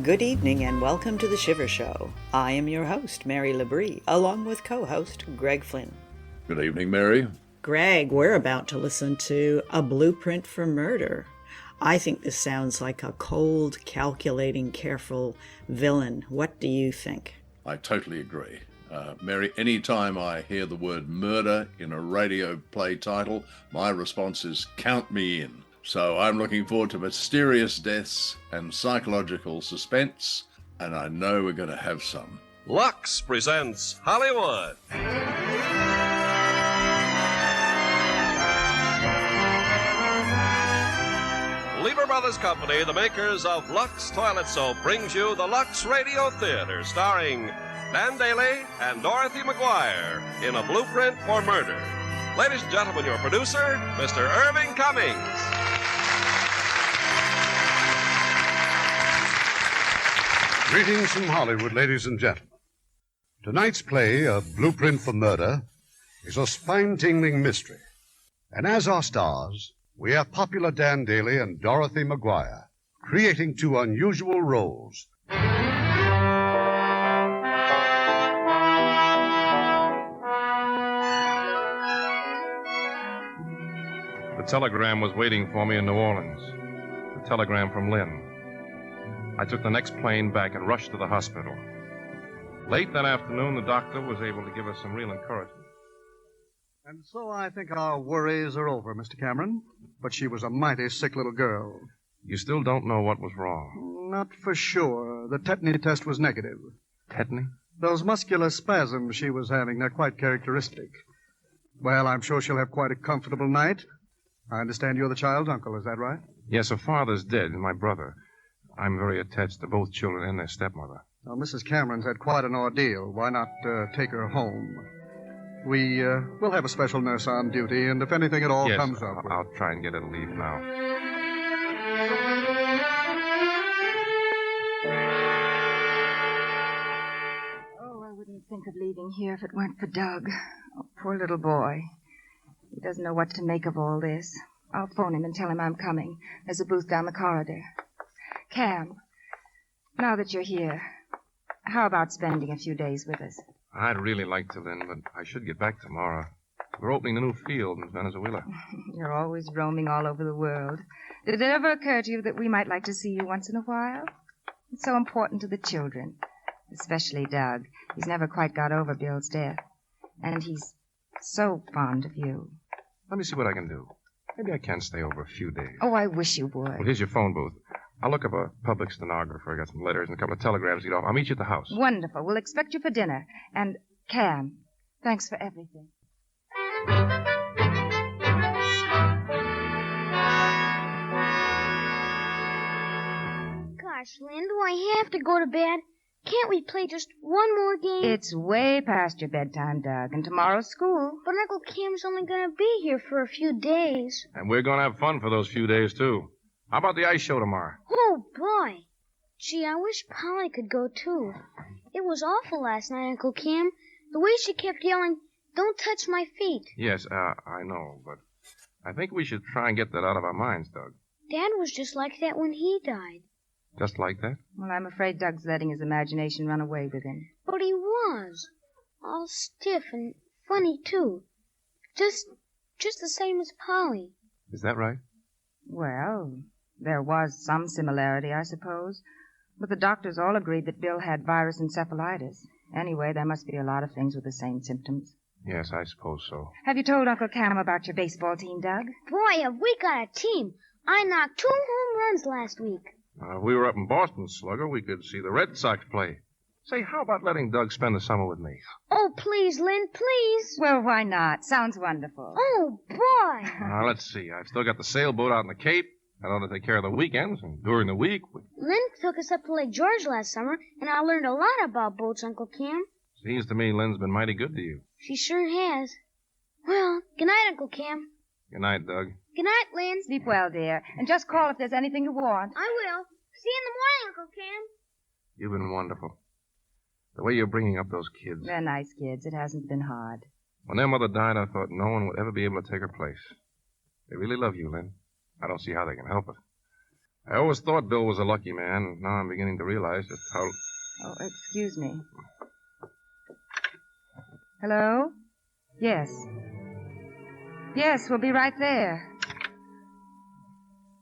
Good evening and welcome to the Shiver Show. I am your host, Mary Labrie, along with co-host Greg Flynn. Good evening, Mary. Greg, we're about to listen to A Blueprint for Murder. I think this sounds like a cold, calculating, careful villain. What do you think? I totally agree. Mary, anytime I hear the word murder in a radio play title, my response is count me in. So I'm looking forward to mysterious deaths and psychological suspense, and I know we're going to have some. Lux presents Hollywood. Lever Brothers Company, the makers of Lux Toilet Soap, brings you the Lux Radio Theatre, starring Dan Dailey and Dorothy McGuire in A Blueprint for Murder. Ladies and gentlemen, your producer, Mr. Irving Cummings. Greetings from Hollywood, ladies and gentlemen. Tonight's play, A Blueprint for Murder, is a spine-tingling mystery. And as our stars, we have popular Dan Dailey and Dorothy McGuire, creating two unusual roles. The telegram was waiting for me in New Orleans. The telegram from Lynn. I took the next plane back and rushed to the hospital. Late that afternoon, the doctor was able to give us some real encouragement. And so I think our worries are over, Mr. Cameron. But she was a mighty sick little girl. You still don't know what was wrong? Not for sure. The tetany test was negative. Tetany? Those muscular spasms she was having, they're quite characteristic. Well, I'm sure she'll have quite a comfortable night. I understand you're the child's uncle, is that right? Yes, her father's dead, and my brother. I'm very attached to both children and their stepmother. Now, Mrs. Cameron's had quite an ordeal. Why not take her home? We'll have a special nurse on duty, and if anything at all comes up... I'll try and get her to leave now. Oh, I wouldn't think of leaving here if it weren't for Doug. Oh, poor little boy. He doesn't know what to make of all this. I'll phone him and tell him I'm coming. There's a booth down the corridor. Cam, now that you're here, how about spending a few days with us? I'd really like to, Lynn, but I should get back tomorrow. We're opening a new field in Venezuela. You're always roaming all over the world. Did it ever occur to you that we might like to see you once in a while? It's so important to the children, especially Doug. He's never quite got over Bill's death. And he's so fond of you. Let me see what I can do. Maybe I can stay over a few days. Oh, I wish you would. Well, here's your phone booth. I'll look up a public stenographer. I got some letters and a couple of telegrams to get off. I'll meet you at the house. Wonderful. We'll expect you for dinner. And, Cam, thanks for everything. Gosh, Lynn, do I have to go to bed? Can't we play just one more game? It's way past your bedtime, Doug, and tomorrow's school. But Uncle Cam's only going to be here for a few days. And we're going to have fun for those few days, too. How about the ice show tomorrow? Oh, boy. Gee, I wish Polly could go, too. It was awful last night, Uncle Cam. The way she kept yelling, "Don't touch my feet." Yes, I know, but I think we should try and get that out of our minds, Doug. Dad was just like that when he died. Just like that? Well, I'm afraid Doug's letting his imagination run away with him. But he was. All stiff and funny, too. Just the same as Polly. Is that right? Well, there was some similarity, I suppose. But the doctors all agreed that Bill had virus encephalitis. Anyway, there must be a lot of things with the same symptoms. Yes, I suppose so. Have you told Uncle Cam about your baseball team, Doug? Boy, have we got a team. I knocked 2 home runs last week. If we were up in Boston, Slugger, we could see the Red Sox play. Say, how about letting Doug spend the summer with me? Oh, please, Lynn, please. Well, why not? Sounds wonderful. Oh, boy. Let's see. I've still got the sailboat out in the Cape. I ought to take care of the weekends, and during the week... Lynn took us up to Lake George last summer, and I learned a lot about boats, Uncle Cam. Seems to me Lynn's been mighty good to you. She sure has. Well, good night, Uncle Cam. Good night, Doug. Good night, Lynn. Sleep well, dear. And just call if there's anything you want. I will. See you in the morning, Uncle Cam. You've been wonderful. The way you're bringing up those kids. They're nice kids. It hasn't been hard. When their mother died, I thought no one would ever be able to take her place. They really love you, Lynn. I don't see how they can help it. I always thought Bill was a lucky man, and now I'm beginning to realize just how... Oh, excuse me. Hello? Yes. Yes, we'll be right there.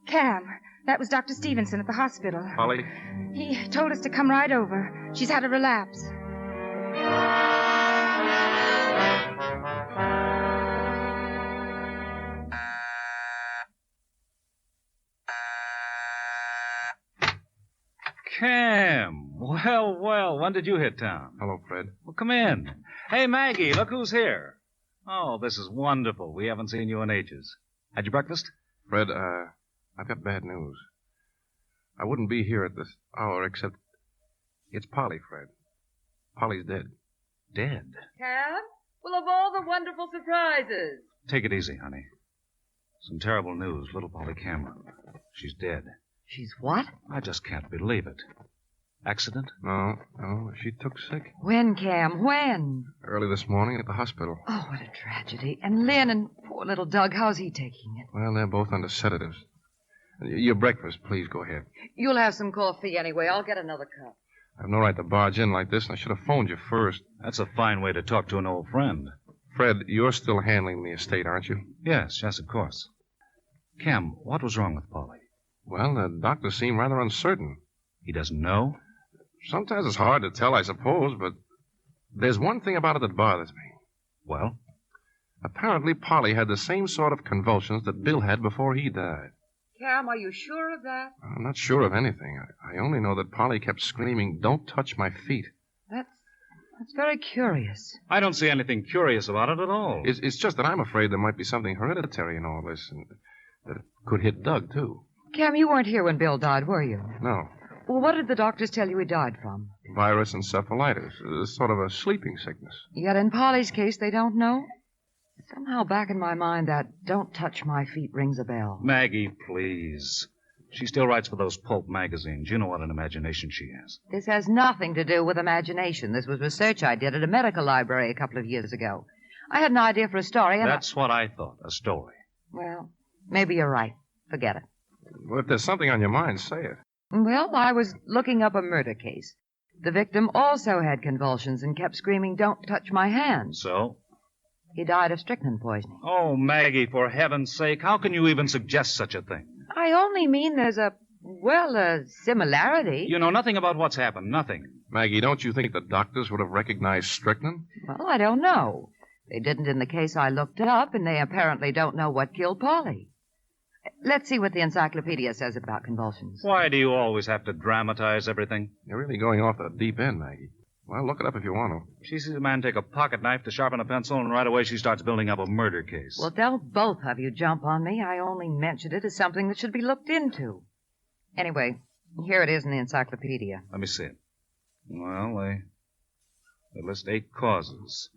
Cam, that was Dr. Stevenson at the hospital. Polly? He told us to come right over. She's had a relapse. Cam. Well, when did you hit town? Hello, Fred. Well, come in. Hey, Maggie, look who's here. Oh, this is wonderful. We haven't seen you in ages. Had you breakfast? Fred, I've got bad news. I wouldn't be here at this hour except... It's Polly, Fred. Polly's dead. Dead? Cam? Well, of all the wonderful surprises. Take it easy, honey. Some terrible news. Little Polly Cameron. She's dead. She's what? I just can't believe it. Accident? No, she took sick. When, Cam? When? Early this morning at the hospital. Oh, what a tragedy. And Lynn and poor little Doug, how's he taking it? Well, they're both under sedatives. Your breakfast, please, go ahead. You'll have some coffee anyway. I'll get another cup. I have no right to barge in like this, and I should have phoned you first. That's a fine way to talk to an old friend. Fred, you're still handling the estate, aren't you? Yes, of course. Cam, what was wrong with Polly? Well, the doctor seemed rather uncertain. He doesn't know? Sometimes it's hard to tell, I suppose, but there's one thing about it that bothers me. Well? Apparently, Polly had the same sort of convulsions that Bill had before he died. Cam, are you sure of that? I'm not sure of anything. I only know that Polly kept screaming, "Don't touch my feet." That's very curious. I don't see anything curious about it at all. It's just that I'm afraid there might be something hereditary in all this, and that it could hit Doug, too. Cam, you weren't here when Bill died, were you? No. Well, what did the doctors tell you he died from? Virus encephalitis, sort of a sleeping sickness. Yet in Polly's case, they don't know? Somehow back in my mind, that "don't touch my feet" rings a bell. Maggie, please. She still writes for those pulp magazines. You know what an imagination she has. This has nothing to do with imagination. This was research I did at a medical library a couple of years ago. I had an idea for a story, and That's what I thought, a story. Well, maybe you're right. Forget it. Well, if there's something on your mind, say it. Well, I was looking up a murder case. The victim also had convulsions and kept screaming, "Don't touch my hand." So? He died of strychnine poisoning. Oh, Maggie, for heaven's sake, how can you even suggest such a thing? I only mean there's a similarity. You know nothing about what's happened, nothing. Maggie, don't you think the doctors would have recognized strychnine? Well, I don't know. They didn't in the case I looked up, and they apparently don't know what killed Polly. Let's see what the encyclopedia says about convulsions. Why do you always have to dramatize everything? You're really going off the deep end, Maggie. Well, look it up if you want to. She sees a man take a pocket knife to sharpen a pencil, and right away she starts building up a murder case. Well, don't both of you jump on me. I only mentioned it as something that should be looked into. Anyway, here it is in the encyclopedia. Let me see it. Well, they list 8 causes.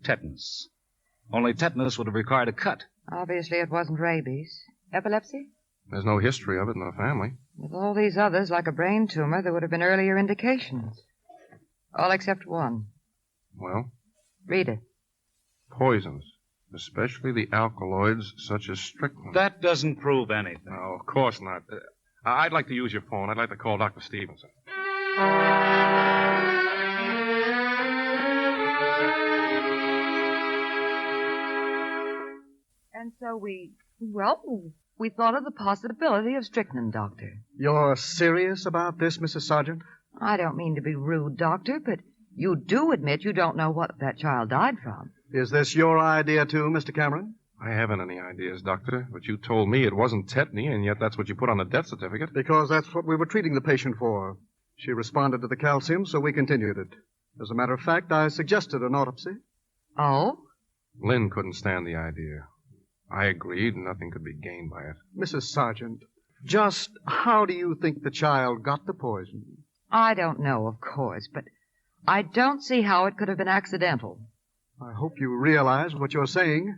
Tetanus. Only tetanus would have required a cut. Obviously, it wasn't rabies. Epilepsy? There's no history of it in the family. With all these others, like a brain tumor, there would have been earlier indications. All except one. Well? Read it. Poisons, especially the alkaloids such as strychnine. That doesn't prove anything. No, of course not. I'd like to use your phone. I'd like to call Dr. Stevenson. And so we thought of the possibility of strychnine, Doctor. You're serious about this, Mrs. Sargent? I don't mean to be rude, Doctor, but you do admit you don't know what that child died from. Is this your idea, too, Mr. Cameron? I haven't any ideas, Doctor, but you told me it wasn't tetany, and yet that's what you put on the death certificate. Because that's what we were treating the patient for. She responded to the calcium, so we continued it. As a matter of fact, I suggested an autopsy. Oh? Lynn couldn't stand the idea. I agreed, nothing could be gained by it. Mrs. Sargent, just how do you think the child got the poison? I don't know, of course, but I don't see how it could have been accidental. I hope you realize what you're saying.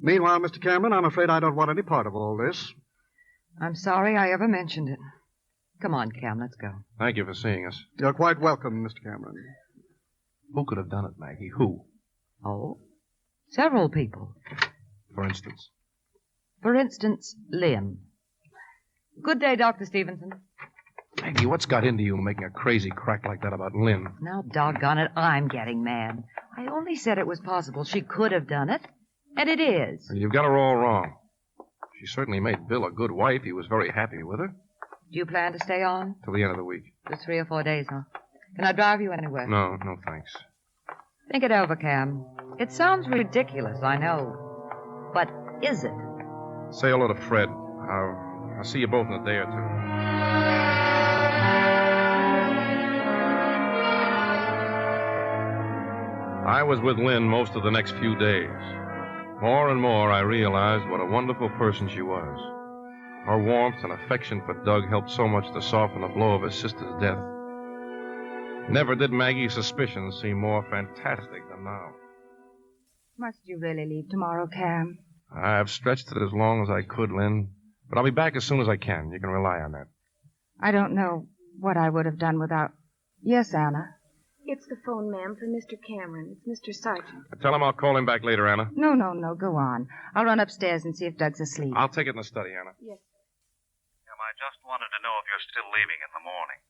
Meanwhile, Mr. Cameron, I'm afraid I don't want any part of all this. I'm sorry I ever mentioned it. Come on, Cam, let's go. Thank you for seeing us. You're quite welcome, Mr. Cameron. Who could have done it, Maggie? Who? Oh? Several people. For instance? For instance, Lynn. Good day, Dr. Stevenson. Maggie, what's got into you making a crazy crack like that about Lynn? Now, doggone it, I'm getting mad. I only said it was possible she could have done it, and it is. You've got her all wrong. She certainly made Bill a good wife. He was very happy with her. Do you plan to stay on? Till the end of the week. Just 3 or 4 days, huh? Can I drive you anywhere? No, thanks. Think it over, Cam. It sounds ridiculous, I know. But is it? Say hello to Fred. I'll see you both in a day or two. I was with Lynn most of the next few days. More and more, I realized what a wonderful person she was. Her warmth and affection for Doug helped so much to soften the blow of his sister's death. Never did Maggie's suspicions seem more fantastic than now. Must you really leave tomorrow, Cam? I've stretched it as long as I could, Lynn, but I'll be back as soon as I can. You can rely on that. I don't know what I would have done without... Yes, Anna? It's the phone, ma'am, for Mr. Cameron. It's Mr. Sargent. Tell him I'll call him back later, Anna. No, go on. I'll run upstairs and see if Doug's asleep. I'll take it in the study, Anna. Yes. I just wanted to know if you're still leaving in the morning.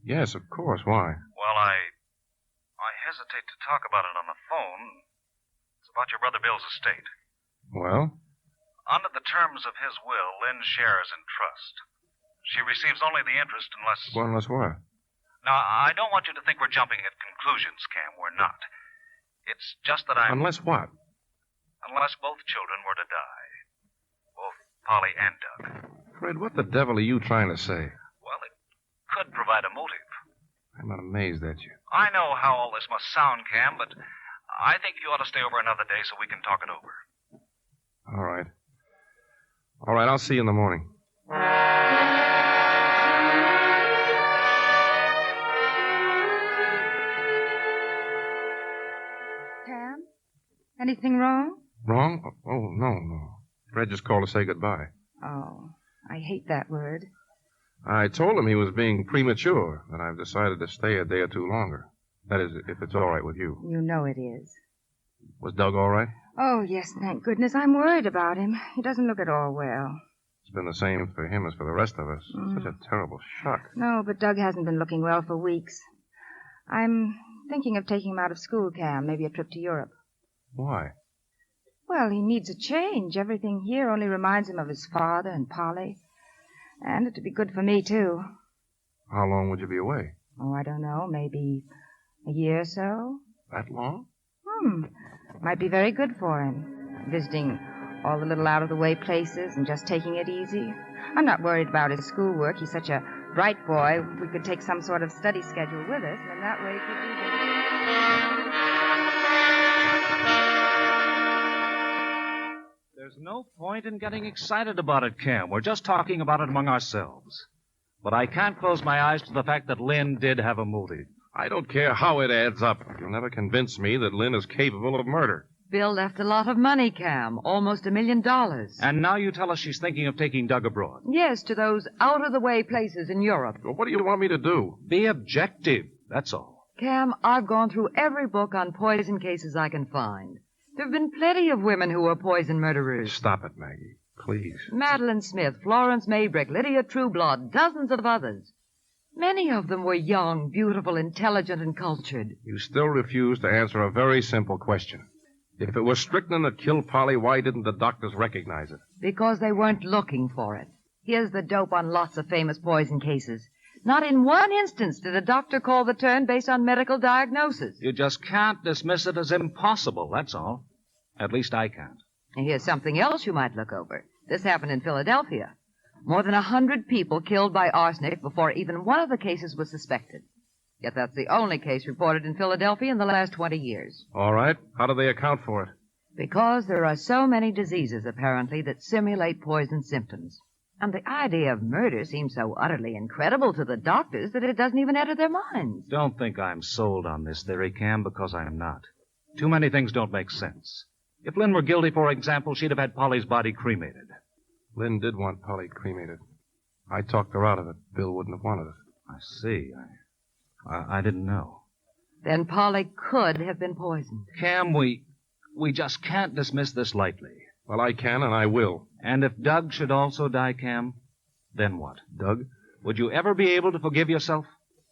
Yes, of course. Why? Well, I hesitate to talk about it on the phone. It's about your brother Bill's estate. Well? Under the terms of his will, Lynn shares in trust. She receives only the interest unless... Well, unless what? Now, I don't want you to think we're jumping at conclusions, Cam. We're not. It's just that Unless what? Unless both children were to die. Both Polly and Doug. Fred, what the devil are you trying to say? Well, it could provide a motive. I'm not amazed at you. I know how all this must sound, Cam, but I think you ought to stay over another day so we can talk it over. All right. All right, I'll see you in the morning. Cam? Anything wrong? Wrong? Oh, no. Fred just called to say goodbye. Oh, I hate that word. I told him he was being premature, that I've decided to stay a day or two longer. That is, if it's all right with you. You know it is. Was Doug all right? Oh, yes, thank goodness. I'm worried about him. He doesn't look at all well. It's been the same for him as for the rest of us. Such a terrible shock. No, but Doug hasn't been looking well for weeks. I'm thinking of taking him out of school, Cam. Maybe a trip to Europe. Why? Well, he needs a change. Everything here only reminds him of his father and Polly. And it'd be good for me, too. How long would you be away? Oh, I don't know. Maybe a year or so. That long? Might be very good for him. Visiting all the little out-of-the-way places and just taking it easy. I'm not worried about his schoolwork. He's such a bright boy. We could take some sort of study schedule with us, and that way he could There's no point in getting excited about it, Cam. We're just talking about it among ourselves. But I can't close my eyes to the fact that Lynn did have a motive. I don't care how it adds up. You'll never convince me that Lynn is capable of murder. Bill left a lot of money, Cam. Almost $1 million. And now you tell us she's thinking of taking Doug abroad. Yes, to those out-of-the-way places in Europe. Well, what do you want me to do? Be objective, that's all. Cam, I've gone through every book on poison cases I can find. There have been plenty of women who were poison murderers. Stop it, Maggie. Please. Madeline Smith, Florence Maybrick, Lydia Trueblood, dozens of others. Many of them were young, beautiful, intelligent, and cultured. You still refuse to answer a very simple question. If it was strychnine that killed Polly, why didn't the doctors recognize it? Because they weren't looking for it. Here's the dope on lots of famous poison cases. Not in one instance did a doctor call the turn based on medical diagnosis. You just can't dismiss it as impossible, that's all. At least I can't. And here's something else you might look over. This happened in Philadelphia. More than 100 people killed by arsenic before even one of the cases was suspected. Yet that's the only case reported in Philadelphia in the last 20 years. All right. How do they account for it? Because there are so many diseases, apparently, that simulate poison symptoms. And the idea of murder seems so utterly incredible to the doctors that it doesn't even enter their minds. Don't think I'm sold on this theory, Cam, because I'm not. Too many things don't make sense. If Lynn were guilty, for example, she'd have had Polly's body cremated. Lynn did want Polly cremated. I talked her out of it. Bill wouldn't have wanted it. I see. I didn't know. Then Polly could have been poisoned. Cam, we just can't dismiss this lightly. Well, I can and I will. And if Doug should also die, Cam, Then what? Doug, Would you ever be able to forgive yourself?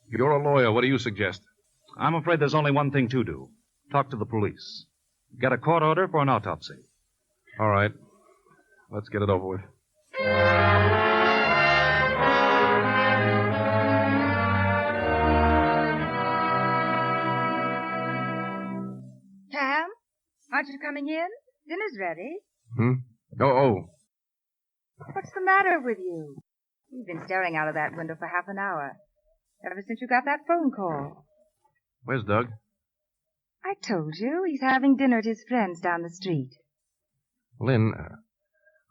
you're a lawyer. What do you suggest? I'm afraid there's only one thing to do. Talk to the police. Get a court order for an autopsy. All right. Let's get it over with. Cam, aren't you coming in? Dinner's ready. Oh. What's the matter with you? You've been staring out of that window for half an hour. Ever since you got that phone call. Where's Doug? I told you, he's having dinner at his friend's down the street. Lynn,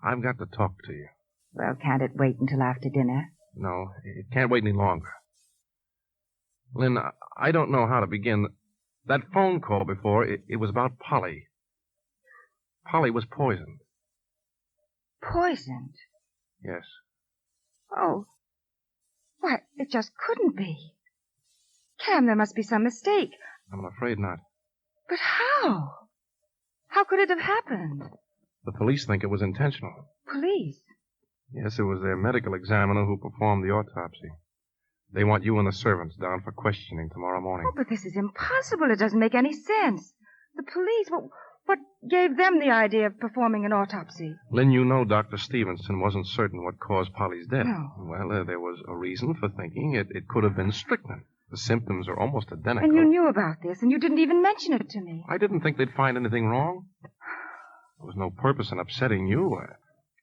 I've got to talk to you. Well, can't it wait until after dinner? No, it can't wait any longer. Lynn, I don't know how to begin. That phone call before, it was about Polly. Polly was poisoned. Poisoned? Yes. Oh. Why, it just couldn't be. Cam, there must be some mistake. I'm afraid not. But how? How could it have happened? The police think it was intentional. Police? Yes, it was their medical examiner who performed the autopsy. They want you and the servants down for questioning tomorrow morning. Oh, but this is impossible. It doesn't make any sense. The police, what gave them the idea of performing an autopsy? Lynn, you know Dr. Stevenson wasn't certain what caused Polly's death. No. Well, there was a reason for thinking it could have been strychnine. The symptoms are almost identical. And you knew about this, and you didn't even mention it to me. I didn't think they'd find anything wrong. There was no purpose in upsetting you.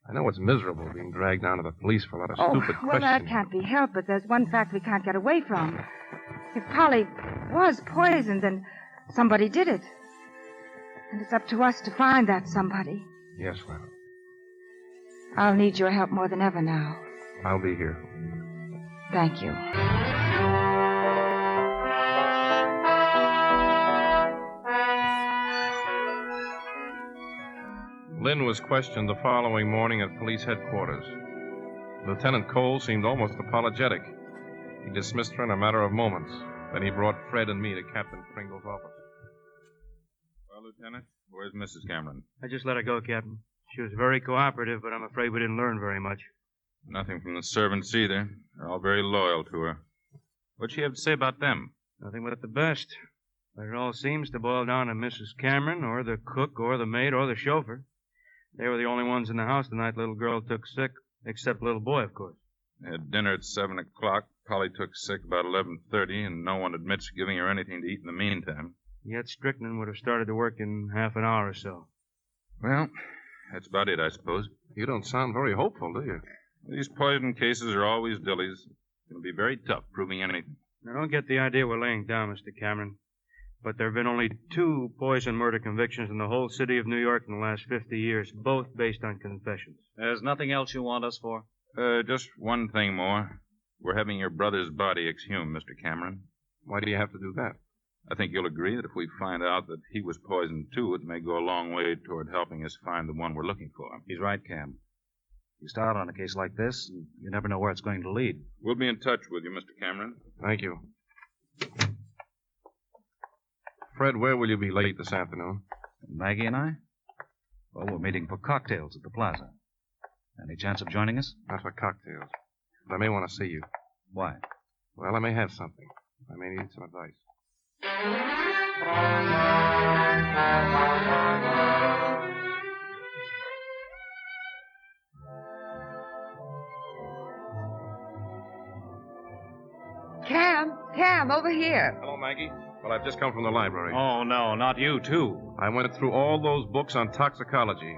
I know it's miserable being dragged down to the police for a lot of stupid well, questions. that can't be helped, but there's one fact we can't get away from. If Polly was poisoned, then somebody did it. And it's up to us to find that somebody. Yes, well, I'll need your help more than ever now. I'll be here. Thank you. Lynn was questioned the following morning at police headquarters. Lieutenant Cole seemed almost apologetic. He dismissed her in a matter of moments. Then he brought Fred and me to Captain Pringle's office. Well, Lieutenant, where's Mrs. Cameron? I just let her go, Captain. She was very cooperative, but I'm afraid we didn't learn very much. Nothing from the servants either. They're all very loyal to her. What'd she have to say about them? Nothing but the best. But it all seems to boil down to Mrs. Cameron, or the cook, or the maid, or the chauffeur. They were the only ones in the house the night little girl took sick, except little boy, of course. They had dinner at 7 o'clock. Polly took sick about 11:30, and no one admits giving her anything to eat in the meantime. Yet strychnine would have started to work in half an hour or so. Well, that's about it, I suppose. You don't sound very hopeful, do you? These poison cases are always dillies. It'll be very tough proving anything. Now, don't get the idea we're laying down, Mr. Cameron. But there have been only 2 poison murder convictions in the whole city of New York in the last 50 years, both based on confessions. There's nothing else you want us for? Just one thing more. We're having your brother's body exhumed, Mr. Cameron. Why do you have to do that? I think you'll agree that if we find out that he was poisoned too, it may go a long way toward helping us find the one we're looking for. He's right, Cam. You start on a case like this, and you never know where it's going to lead. We'll be in touch with you, Mr. Cameron. Thank you. Fred, where will you be late this afternoon? Maggie and I? Well, we're meeting for cocktails at the plaza. Any chance of joining us? Not for cocktails. But I may want to see you. Why? Well, I may have something. I may need some advice. Cam, over here. Hello, Maggie. Well, I've just come from the library. Oh, no, not you, too. I went through all those books on toxicology.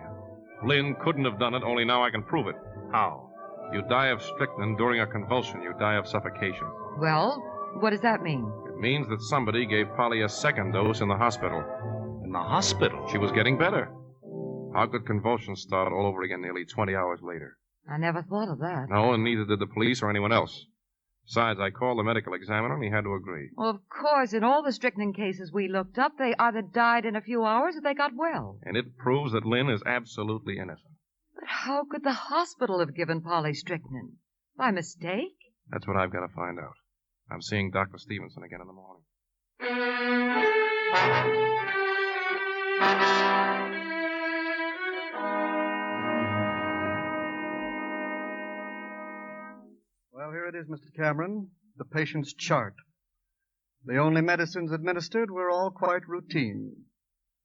Lynn couldn't have done it, only now I can prove it. How? You die of strychnine during a convulsion. You die of suffocation. Well, what does that mean? It means that somebody gave Polly a second dose in the hospital. In the hospital? She was getting better. How could convulsions start all over again nearly 20 hours later? I never thought of that. No, and neither did the police or anyone else. Besides, I called the medical examiner, and he had to agree. Well, of course, in all the strychnine cases we looked up, they either died in a few hours or they got well. And it proves that Lynn is absolutely innocent. But how could the hospital have given Polly strychnine? By mistake? That's what I've got to find out. I'm seeing Dr. Stevenson again in the morning. Well, here it is, Mr. Cameron. The patient's chart. The only medicines administered were all quite routine.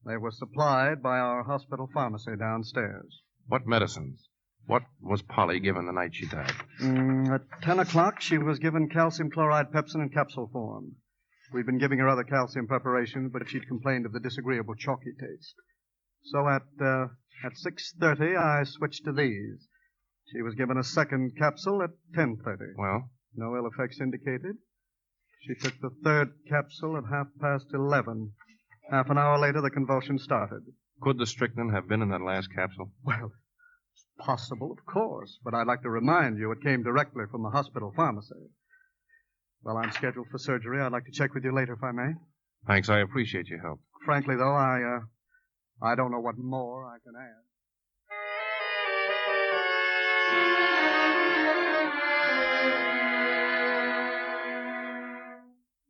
They were supplied by our hospital pharmacy downstairs. What medicines? What was Polly given the night she died? At 10 o'clock, she was given calcium chloride pepsin in capsule form. We'd been giving her other calcium preparations, but she'd complained of the disagreeable chalky taste. So at 6:30, I switched to these. She was given a second capsule at 10:30. Well? No ill effects indicated. She took the third capsule at 11:30. Half an hour later, the convulsion started. Could the strychnine have been in that last capsule? Well, it's possible, of course, but I'd like to remind you it came directly from the hospital pharmacy. Well, I'm scheduled for surgery. I'd like to check with you later, if I may. Thanks, I appreciate your help. Frankly, though, I don't know what more I can add.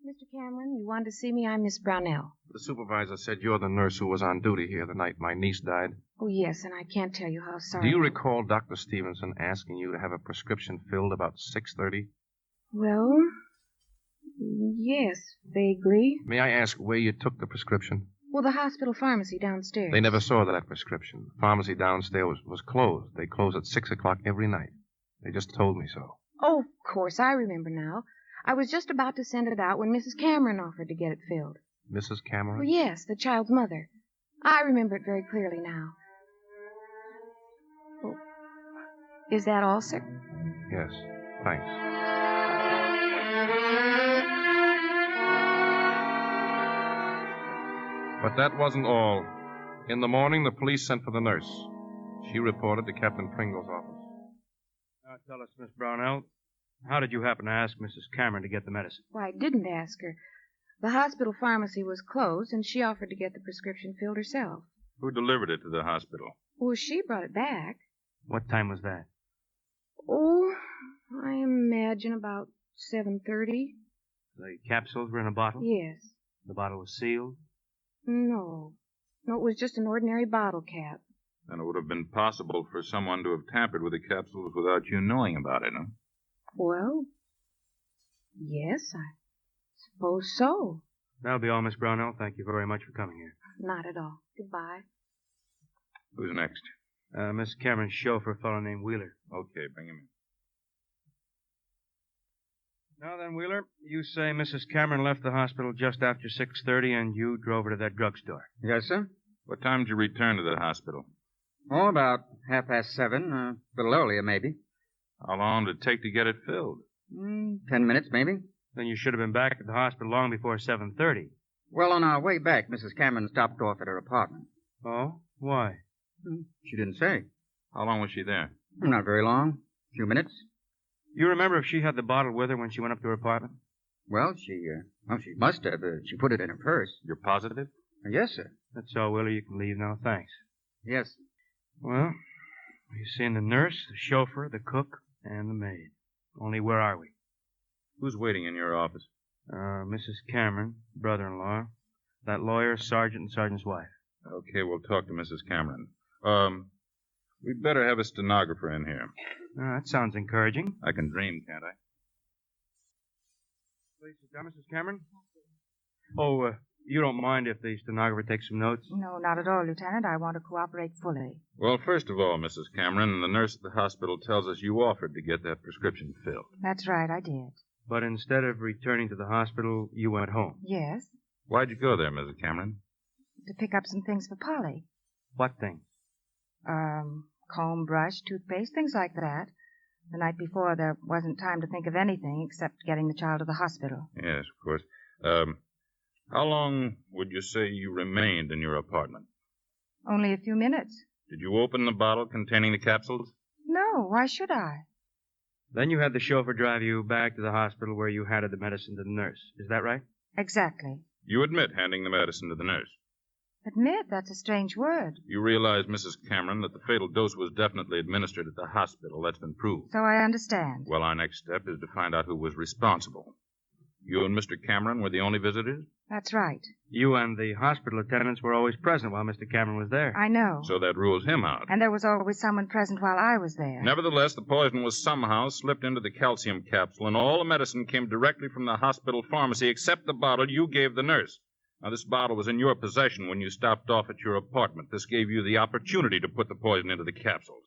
Mr. Cameron, you wanted to see me? I'm Miss Brownell. The supervisor said you're the nurse who was on duty here the night my niece died. Oh, yes, and I can't tell you how sorry. Do you recall Dr. Stevenson asking you to have a prescription filled about 6:30? Well, yes, vaguely. May I ask where you took the prescription? Well, the hospital pharmacy downstairs. They never saw that prescription. The pharmacy downstairs was closed. They close at 6 o'clock every night. They just told me so. Oh, of course, I remember now. I was just about to send it out when Mrs. Cameron offered to get it filled. Mrs. Cameron? Well, yes, the child's mother. I remember it very clearly now. Oh, is that all, sir? Yes, thanks. But that wasn't all. In the morning, the police sent for the nurse. She reported to Captain Pringle's office. Now tell us, Miss Brownell, how did you happen to ask Mrs. Cameron to get the medicine? Why, I didn't ask her. The hospital pharmacy was closed, and she offered to get the prescription filled herself. Who delivered it to the hospital? Well, she brought it back. What time was that? Oh, I imagine about 7:30. The capsules were in a bottle? Yes. The bottle was sealed? No. No, it was just an ordinary bottle cap. Then it would have been possible for someone to have tampered with the capsules without you knowing about it, huh? Well, yes, I suppose so. That'll be all, Miss Brownell. Thank you very much for coming here. Not at all. Goodbye. Who's next? Miss Cameron's chauffeur, a fellow named Wheeler. Okay, bring him in. Now then, Wheeler, you say Mrs. Cameron left the hospital just after 6:30 and you drove her to that drugstore. Yes, sir. What time did you return to the hospital? Oh, about 7:30. A little earlier, maybe. How long did it take to get it filled? 10 minutes, maybe. Then you should have been back at the hospital long before 7:30. Well, on our way back, Mrs. Cameron stopped off at her apartment. Oh? Why? She didn't say. How long was she there? Not very long. A few minutes. You remember if she had the bottle with her when she went up to her apartment? Well, she must have. She put it in her purse. You're positive? Yes, sir. That's all, Wheeler. You can leave now. Thanks. Yes. Well, you've seen the nurse, the chauffeur, the cook, and the maid. Only where are we? Who's waiting in your office? Mrs. Cameron, brother-in-law, that lawyer, sergeant, and sergeant's wife. Okay, we'll talk to Mrs. Cameron. We'd better have a stenographer in here. That sounds encouraging. I can dream, can't I? Please sit down, Mrs. Cameron. Oh, you don't mind if the stenographer takes some notes? No, not at all, Lieutenant. I want to cooperate fully. Well, first of all, Mrs. Cameron, the nurse at the hospital tells us you offered to get that prescription filled. That's right, I did. But instead of returning to the hospital, you went home. Yes. Why'd you go there, Mrs. Cameron? To pick up some things for Polly. What things? Comb, brush, toothpaste, things like that. The night before, there wasn't time to think of anything except getting the child to the hospital. Yes, of course. How long would you say you remained in your apartment? Only a few minutes. Did you open the bottle containing the capsules? No, why should I? Then you had the chauffeur drive you back to the hospital where you handed the medicine to the nurse. Is that right? Exactly. You admit handing the medicine to the nurse. Admit? That's a strange word. You realize, Mrs. Cameron, that the fatal dose was definitely administered at the hospital. That's been proved. So I understand. Well, our next step is to find out who was responsible. You and Mr. Cameron were the only visitors? That's right. You and the hospital attendants were always present while Mr. Cameron was there. I know. So that rules him out. And there was always someone present while I was there. Nevertheless, the poison was somehow slipped into the calcium capsule, and all the medicine came directly from the hospital pharmacy except the bottle you gave the nurse. Now, this bottle was in your possession when you stopped off at your apartment. This gave you the opportunity to put the poison into the capsules.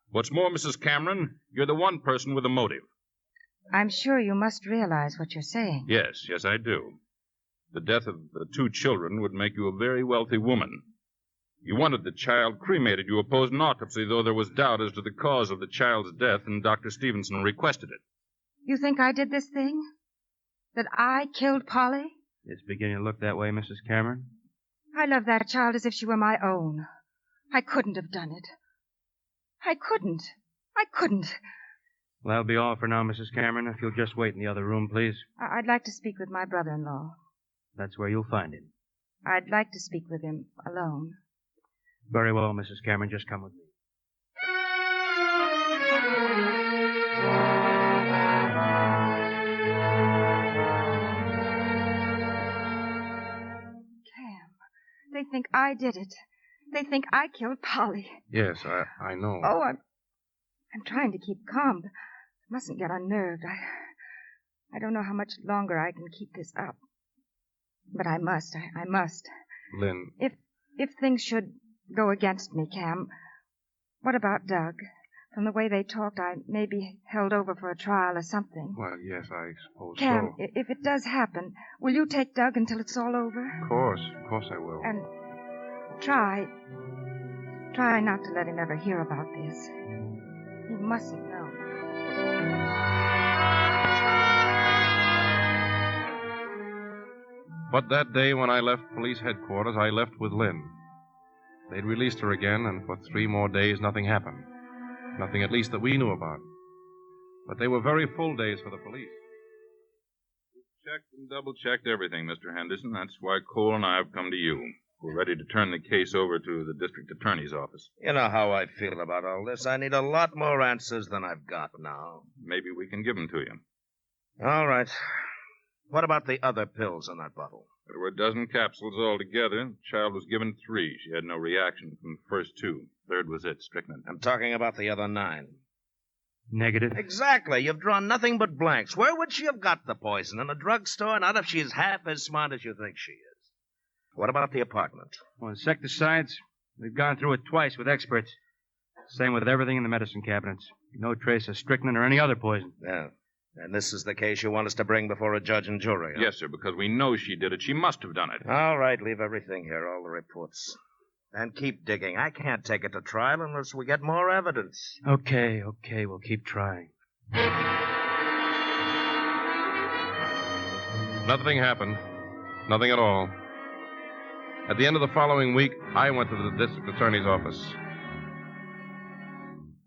What's more, Mrs. Cameron, you're the one person with a motive. I'm sure you must realize what you're saying. Yes, I do. The death of the 2 children would make you a very wealthy woman. You wanted the child cremated. You opposed an autopsy, though there was doubt as to the cause of the child's death, and Dr. Stevenson requested it. You think I did this thing? That I killed Polly? It's beginning to look that way, Mrs. Cameron. I love that child as if she were my own. I couldn't have done it. I couldn't. Well, that'll be all for now, Mrs. Cameron. If you'll just wait in the other room, please. I'd like to speak with my brother-in-law. That's where you'll find him. I'd like to speak with him alone. Very well, Mrs. Cameron. Just come with me. Cam, they think I did it. They think I killed Polly. Yes, I know. Oh, I'm trying to keep calm. I mustn't get unnerved. I don't know how much longer I can keep this up. But I must. Lynn. If things should go against me, Cam, what about Doug? From the way they talked, I may be held over for a trial or something. Well, yes, I suppose Cam, so. if it does happen, will you take Doug until it's all over? Of course I will. And try not to let him ever hear about this. He mustn't know. But that day when I left police headquarters, I left with Lynn. They'd released her again, and for 3 more days, nothing happened. Nothing, at least, that we knew about. But they were very full days for the police. We've checked and double-checked everything, Mr. Henderson. That's why Cole and I have come to you. We're ready to turn the case over to the district attorney's office. You know how I feel about all this. I need a lot more answers than I've got now. Maybe we can give them to you. All right. What about the other pills in that bottle? There were a dozen capsules altogether. The child was given 3. She had no reaction from the first 2. Third was it, strychnine. I'm talking about the other 9. Negative. Exactly. You've drawn nothing but blanks. Where would she have got the poison? In a drugstore? Not if she's half as smart as you think she is. What about the apartment? Well, insecticides, we've gone through it twice with experts. Same with everything in the medicine cabinets. No trace of strychnine or any other poison. Yeah. And this is the case you want us to bring before a judge and jury, huh? Yes, sir, because we know she did it. She must have done it. All right, leave everything here, all the reports. And keep digging. I can't take it to trial unless we get more evidence. Okay, we'll keep trying. Nothing happened. Nothing at all. At the end of the following week, I went to the district attorney's office.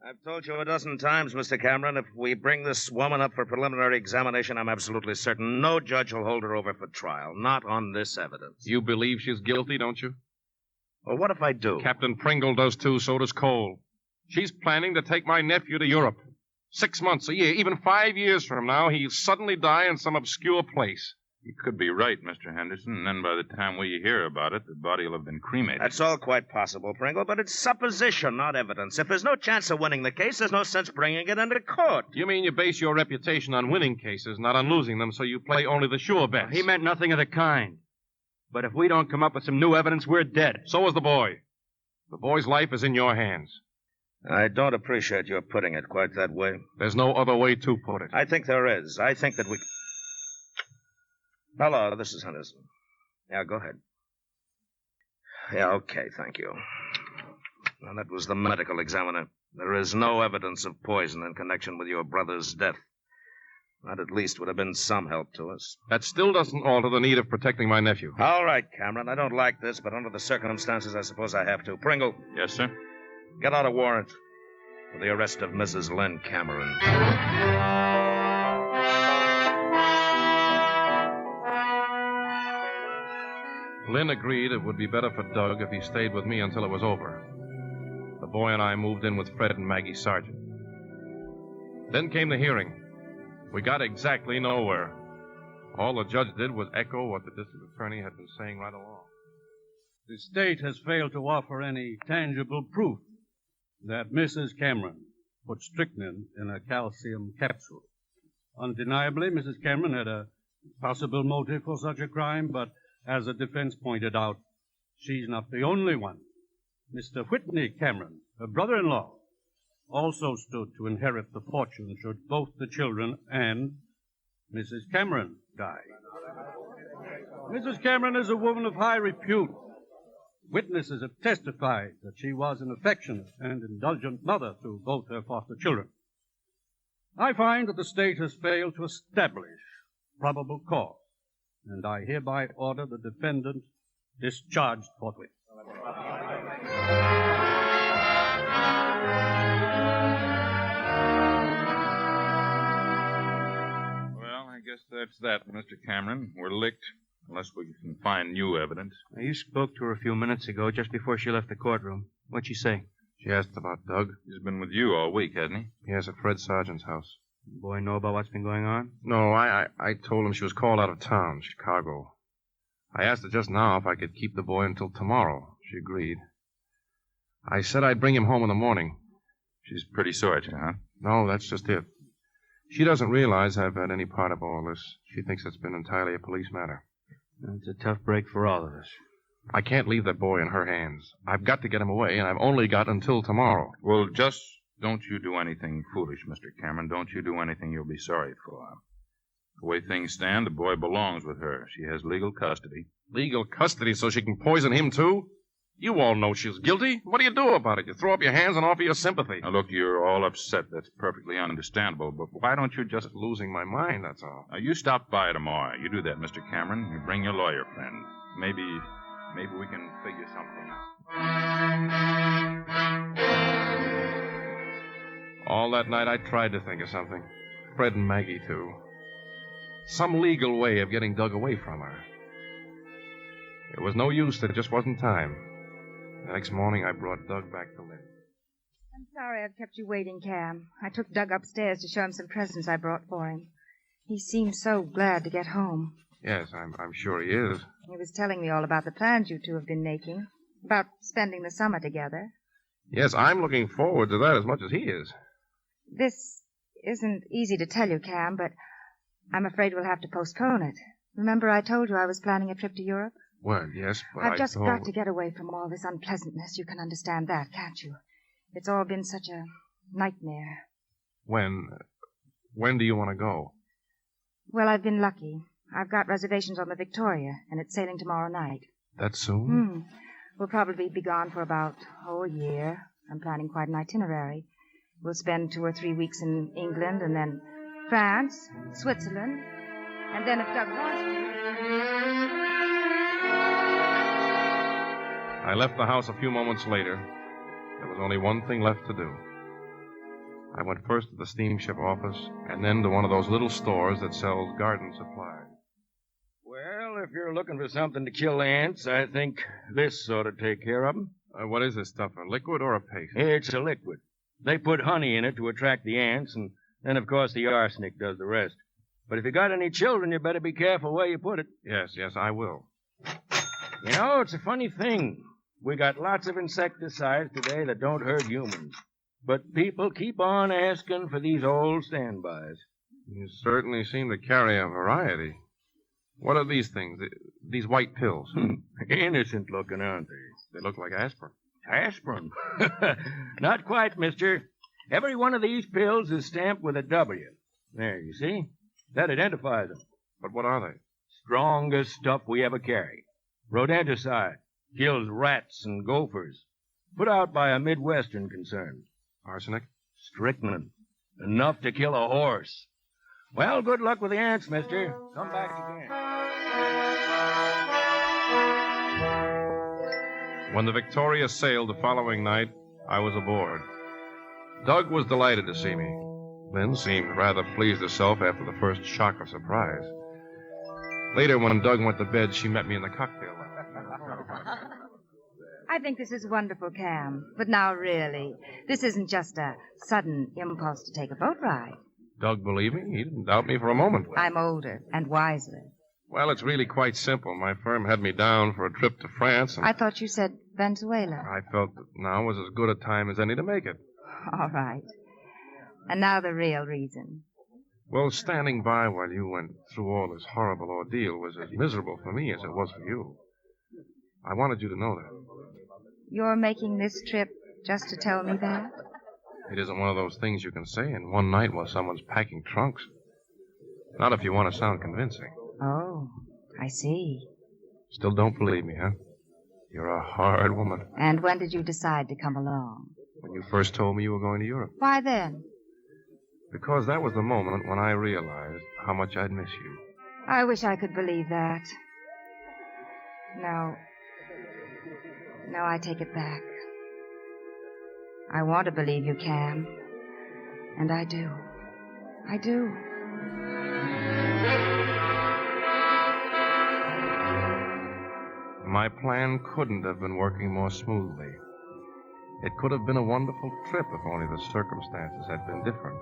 I've told you a dozen times, Mr. Cameron, if we bring this woman up for preliminary examination, I'm absolutely certain no judge will hold her over for trial. Not on this evidence. You believe she's guilty, don't you? Well, what if I do? Captain Pringle does too, so does Cole. She's planning to take my nephew to Europe. 6 months, a year, even 5 years from now, he'll suddenly die in some obscure place. You could be right, Mr. Henderson, and then by the time we hear about it, the body will have been cremated. That's all quite possible, Pringle, but it's supposition, not evidence. If there's no chance of winning the case, there's no sense bringing it into court. You mean you base your reputation on winning cases, not on losing them, so you play only the sure bets? He meant nothing of the kind. But if we don't come up with some new evidence, we're dead. So is the boy. The boy's life is in your hands. I don't appreciate your putting it quite that way. There's no other way to put it. I think there is. I think that we... Hello, this is Henderson. Yeah, go ahead. Yeah, okay, thank you. Well, that was the medical examiner. There is no evidence of poison in connection with your brother's death. That at least would have been some help to us. That still doesn't alter the need of protecting my nephew. All right, Cameron, I don't like this, but under the circumstances, I suppose I have to. Pringle. Yes, sir? Get out a warrant for the arrest of Mrs. Lynn Cameron. Lynn agreed it would be better for Doug if he stayed with me until it was over. The boy and I moved in with Fred and Maggie Sargent. Then came the hearing. We got exactly nowhere. All the judge did was echo what the district attorney had been saying right along. The state has failed to offer any tangible proof that Mrs. Cameron put strychnine in a calcium capsule. Undeniably, Mrs. Cameron had a possible motive for such a crime, but as the defense pointed out, she's not the only one. Mr. Whitney Cameron, her brother-in-law, also stood to inherit the fortune should both the children and Mrs. Cameron die. Mrs. Cameron is a woman of high repute. Witnesses have testified that she was an affectionate and indulgent mother to both her foster children. I find that the state has failed to establish probable cause, and I hereby order the defendant discharged forthwith. Well, I guess that's that, Mr. Cameron. We're licked, unless we can find new evidence. You spoke to her a few minutes ago, just before she left the courtroom. What'd she say? She asked about Doug. He's been with you all week, hasn't he? Yes, at Fred Sargent's house. The boy know about what's been going on? No, I told him she was called out of town, Chicago. I asked her just now if I could keep the boy until tomorrow. She agreed. I said I'd bring him home in the morning. She's pretty sore at you, huh? No, that's just it. She doesn't realize I've had any part of all this. She thinks it's been entirely a police matter. It's a tough break for all of us. I can't leave that boy in her hands. I've got to get him away, and I've only got until tomorrow. Well, just don't you do anything foolish, Mr. Cameron. Don't you do anything you'll be sorry for. The way things stand, the boy belongs with her. She has legal custody. Legal custody so she can poison him, too? You all know she's guilty. What do you do about it? You throw up your hands and offer your sympathy. Now, look, you're all upset. That's perfectly understandable. But why don't you just... losing my mind, that's all. Now, you stop by tomorrow. You do that, Mr. Cameron. You bring your lawyer friend. Maybe we can figure something out. All that night I tried to think of something. Fred and Maggie, too. Some legal way of getting Doug away from her. It was no use. There just wasn't time. The next morning, I brought Doug back to Lynn. I'm sorry I've kept you waiting, Cam. I took Doug upstairs to show him some presents I brought for him. He seemed so glad to get home. Yes, I'm sure he is. He was telling me all about the plans you two have been making, about spending the summer together. Yes, I'm looking forward to that as much as he is. This isn't easy to tell you, Cam, but I'm afraid we'll have to postpone it. Remember I told you I was planning a trip to Europe? Well, yes, but I've just got to get away from all this unpleasantness. You can understand that, can't you? It's all been such a nightmare. When do you want to go? Well, I've been lucky. I've got reservations on the Victoria, and it's sailing tomorrow night. That soon? We'll probably be gone for about, a year. I'm planning quite an itinerary. We'll spend 2 or 3 weeks in England, and then France, Switzerland, and then if Doug wants to... I left the house a few moments later. There was only one thing left to do. I went first to the steamship office, and then to one of those little stores that sells garden supplies. Well, if you're looking for something to kill ants, I think this ought to take care of them. What is this stuff, a liquid or a paste? It's a liquid. They put honey in it to attract the ants, and then, of course, the arsenic does the rest. But if you got any children, you better be careful where you put it. Yes, I will. You know, it's a funny thing. We got lots of insecticides today that don't hurt humans. But people keep on asking for these old standbys. You certainly seem to carry a variety. What are these things? These white pills? Innocent looking, aren't they? They look like aspirin. Aspirin? Not quite, mister. Every one of these pills is stamped with a W. There, you see? That identifies them. But what are they? Strongest stuff we ever carry. Rodenticide. Kills rats and gophers. Put out by a Midwestern concern. Arsenic? Strychnine. Enough to kill a horse. Well, good luck with the ants, mister. Come back again. When the Victoria sailed the following night, I was aboard. Doug was delighted to see me. Lynn seemed rather pleased herself after the first shock of surprise. Later, when Doug went to bed, she met me in the cocktail lounge. I think this is wonderful, Cam. But now, really, this isn't just a sudden impulse to take a boat ride. Doug believe me? He didn't doubt me for a moment. I'm older and wiser. Well, it's really quite simple. My firm had me down for a trip to France, and I thought you said Venezuela. I felt that now was as good a time as any to make it. All right. And now the real reason. Well, standing by while you went through all this horrible ordeal was as miserable for me as it was for you. I wanted you to know that. You're making this trip just to tell me that? It isn't one of those things you can say in one night while someone's packing trunks. Not if you want to sound convincing. Oh, I see. Still don't believe me, huh? You're a hard woman. And when did you decide to come along? When you first told me you were going to Europe. Why then? Because that was the moment when I realized how much I'd miss you. I wish I could believe that. No. No, I take it back. I want to believe you can. And I do. I do. My plan couldn't have been working more smoothly. It could have been a wonderful trip if only the circumstances had been different.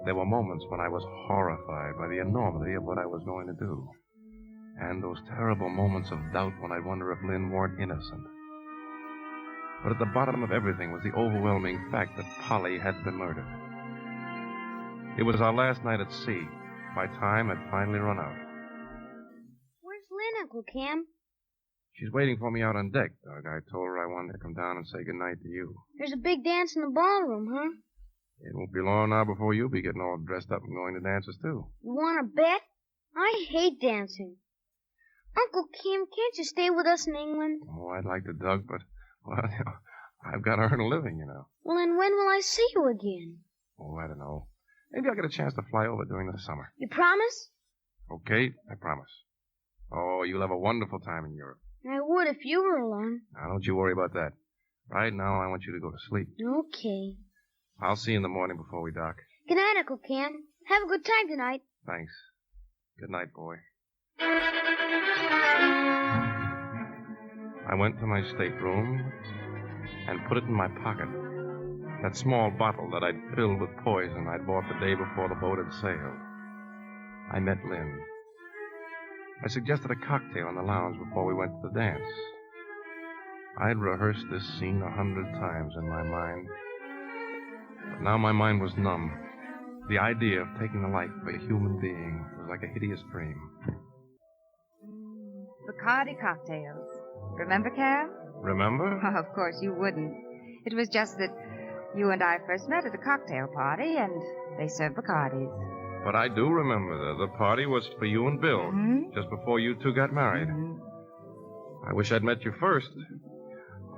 There were moments when I was horrified by the enormity of what I was going to do. And those terrible moments of doubt when I'd wonder if Lynn weren't innocent. But at the bottom of everything was the overwhelming fact that Polly had been murdered. It was our last night at sea. My time had finally run out. Where's Lynn, Uncle Cam? She's waiting for me out on deck, Doug. I told her I wanted to come down and say goodnight to you. There's a big dance in the ballroom, huh? It won't be long now before you'll be getting all dressed up and going to dances, too. You want to bet? I hate dancing. Uncle Kim, can't you stay with us in England? Oh, I'd like to, Doug, but, well, I've got to earn a living, you know. Well, then when will I see you again? Oh, I don't know. Maybe I'll get a chance to fly over during the summer. You promise? Okay, I promise. Oh, you'll have a wonderful time in Europe. I would if you were alone. Now, don't you worry about that. Right now, I want you to go to sleep. Okay. I'll see you in the morning before we dock. Good night, Uncle Cam. Have a good time tonight. Thanks. Good night, boy. I went to my stateroom and put it in my pocket. That small bottle that I'd filled with poison I'd bought the day before the boat had sailed. I met Lynn. I suggested a cocktail in the lounge before we went to the dance. I'd rehearsed this scene 100 times in my mind. But now my mind was numb. The idea of taking the life of a human being was like a hideous dream. Bacardi cocktails. Remember, Cam? Remember? Oh, of course you wouldn't. It was just that you and I first met at a cocktail party, and they served Bacardis. But I do remember the party was for you and Bill, just before you two got married. I wish I'd met you first.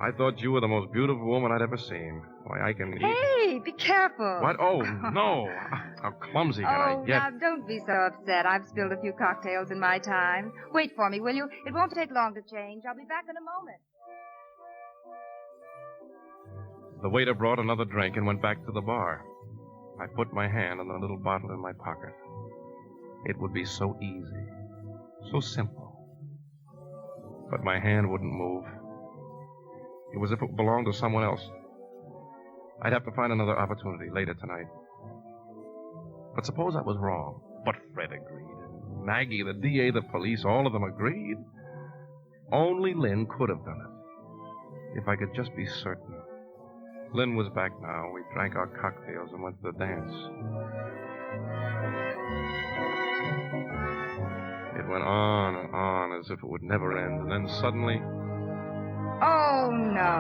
I thought you were the most beautiful woman I'd ever seen. Why, I can... Hey, be careful. What? Oh, no. How clumsy can I get? Now, don't be so upset. I've spilled a few cocktails in my time. Wait for me, will you? It won't take long to change. I'll be back in a moment. The waiter brought another drink and went back to the bar. I put my hand on the little bottle in my pocket. It would be so easy, so simple. But my hand wouldn't move. It was as if it belonged to someone else. I'd have to find another opportunity later tonight. But suppose I was wrong. But Fred agreed. Maggie, the DA, the police, all of them agreed. Only Lynn could have done it. If I could just be certain. Lynn was back now. We drank our cocktails and went to the dance. It went on and on as if it would never end. And then suddenly... Oh, no.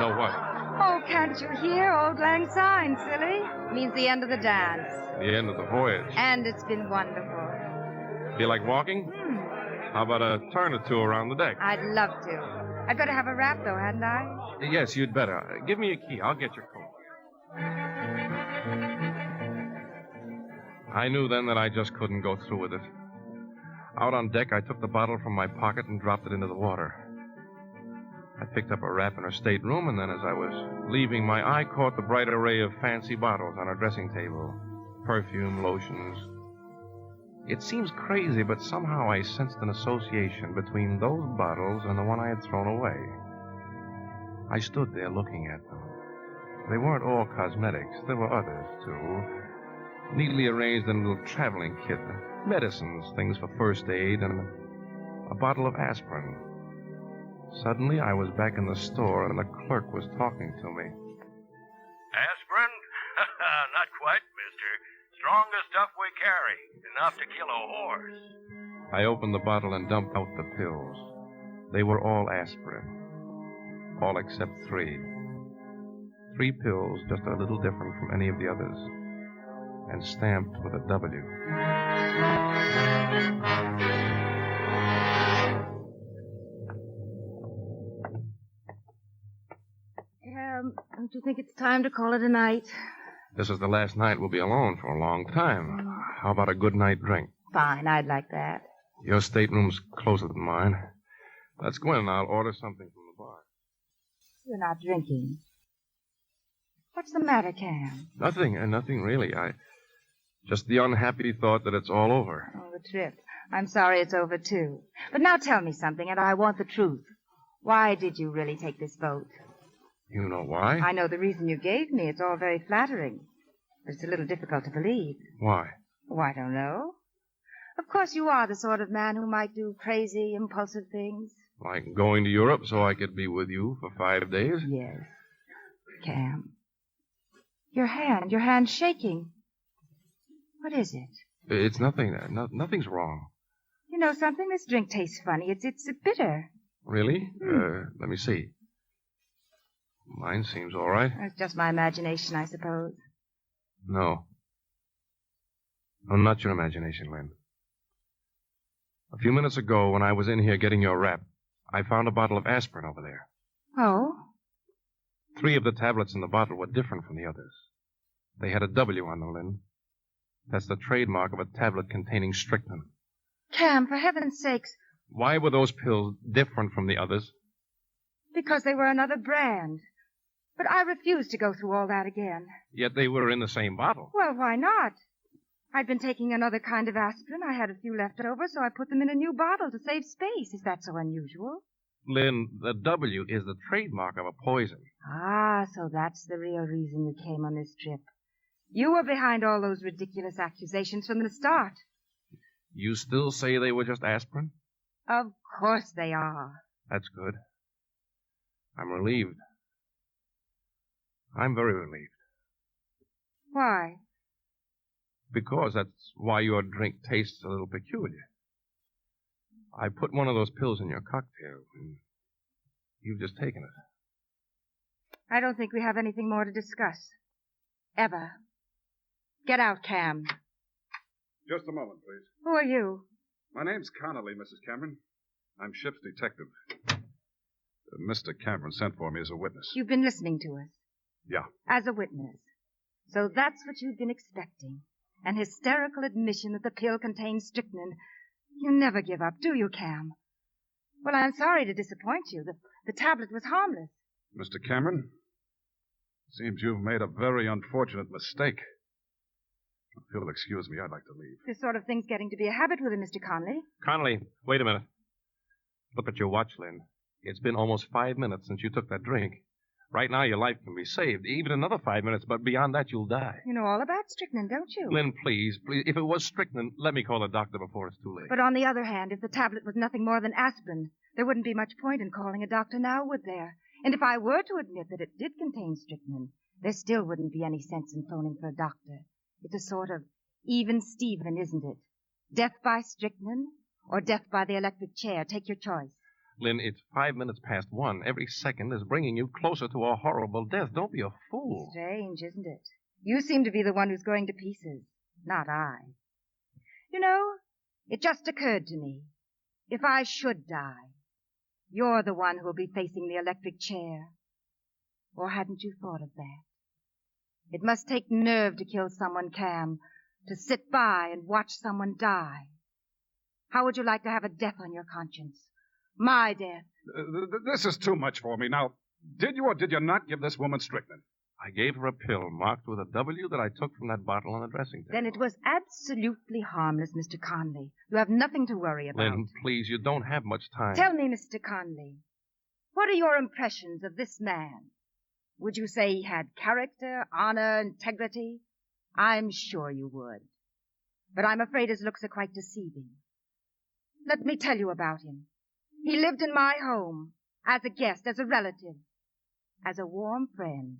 No, what? Oh, can't you hear? Old Lang Syne, silly. Means the end of the dance. The end of the voyage. And it's been wonderful. Feel like walking? How about a turn or two around the deck? I'd love to. I'd better have a wrap, though, hadn't I? Yes, you'd better. Give me a key. I'll get your coat. I knew then that I just couldn't go through with it. Out on deck, I took the bottle from my pocket and dropped it into the water. I picked up a wrap in her stateroom, and then as I was leaving, my eye caught the bright array of fancy bottles on her dressing table. Perfume, lotions. It seems crazy, but somehow I sensed an association between those bottles and the one I had thrown away. I stood there looking at them. They weren't all cosmetics. There were others, too. neatly arranged in a little traveling kit. Medicines, things for first aid, and a bottle of aspirin. Suddenly, I was back in the store, and the clerk was talking to me. Aspirin? Not quite, mister. Strongest stuff we carry. Enough to kill a horse. I opened the bottle and dumped out the pills. They were all aspirin. All except 3. 3 pills, just a little different from any of the others. And stamped with a W. Don't you think it's time to call it a night? This is the last night we'll be alone for a long time. How about a good night drink? Fine, I'd like that. Your stateroom's closer than mine. Let's go in and I'll order something from the bar. You're not drinking. What's the matter, Cam? Nothing really. Just the unhappy thought that it's all over. Oh, the trip. I'm sorry it's over, too. But now tell me something, and I want the truth. Why did you really take this boat? You know why? I know the reason you gave me. It's all very flattering. But it's a little difficult to believe. Why? Oh, I don't know. Of course you are the sort of man who might do crazy, impulsive things. Like going to Europe so I could be with you for 5 days? Yes. Cam. Your hand's shaking. What is it? It's nothing. Nothing's wrong. You know something? This drink tastes funny. It's bitter. Really? Let me see. Mine seems all right. It's just my imagination, I suppose. No. No, not your imagination, Lynn. A few minutes ago, when I was in here getting your wrap, I found a bottle of aspirin over there. Oh? 3 of the tablets in the bottle were different from the others. They had a W on them, Lynn. That's the trademark of a tablet containing strychnine. Cam, for heaven's sakes. Why were those pills different from the others? Because they were another brand. But I refused to go through all that again. Yet they were in the same bottle. Well, why not? I'd been taking another kind of aspirin. I had a few left over, so I put them in a new bottle to save space. Is that so unusual? Lynn, the W is the trademark of a poison. Ah, so that's the real reason you came on this trip. You were behind all those ridiculous accusations from the start. You still say they were just aspirin? Of course they are. That's good. I'm relieved. I'm very relieved. Why? Because that's why your drink tastes a little peculiar. I put one of those pills in your cocktail, and you've just taken it. I don't think we have anything more to discuss. Ever. Get out, Cam. Just a moment, please. Who are you? My name's Connolly, Mrs. Cameron. I'm ship's detective. Mr. Cameron sent for me as a witness. You've been listening to us. Yeah. As a witness. So that's what you've been expecting. An hysterical admission that the pill contains strychnine. You never give up, do you, Cam? Well, I'm sorry to disappoint you. The tablet was harmless. Mr. Cameron, seems you've made a very unfortunate mistake. If you'll excuse me, I'd like to leave. This sort of thing's getting to be a habit with him, Mr. Conley. Connolly, wait a minute. Look at your watch, Lynn. It's been almost 5 minutes since you took that drink. Right now, your life can be saved. Even another 5 minutes, but beyond that, you'll die. You know all about strychnine, don't you? Lynn, please. If it was strychnine, let me call a doctor before it's too late. But on the other hand, if the tablet was nothing more than aspirin, there wouldn't be much point in calling a doctor now, would there? And if I were to admit that it did contain strychnine, there still wouldn't be any sense in phoning for a doctor. It's a sort of even Steven, isn't it? Death by strychnine or death by the electric chair. Take your choice. Lynn, it's 5 minutes past 1. Every second is bringing you closer to a horrible death. Don't be a fool. Strange, isn't it? You seem to be the one who's going to pieces, not I. You know, it just occurred to me. If I should die, you're the one who'll be facing the electric chair. Or hadn't you thought of that? It must take nerve to kill someone, Cam, to sit by and watch someone die. How would you like to have a death on your conscience? My death. This is too much for me. Now, did you or did you not give this woman strychnine? I gave her a pill marked with a W that I took from that bottle on the dressing table. Then it was absolutely harmless, Mr. Conley. You have nothing to worry about. Lynn, please, you don't have much time. Tell me, Mr. Conley, what are your impressions of this man? Would you say he had character, honor, integrity? I'm sure you would. But I'm afraid his looks are quite deceiving. Let me tell you about him. He lived in my home, as a guest, as a relative, as a warm friend.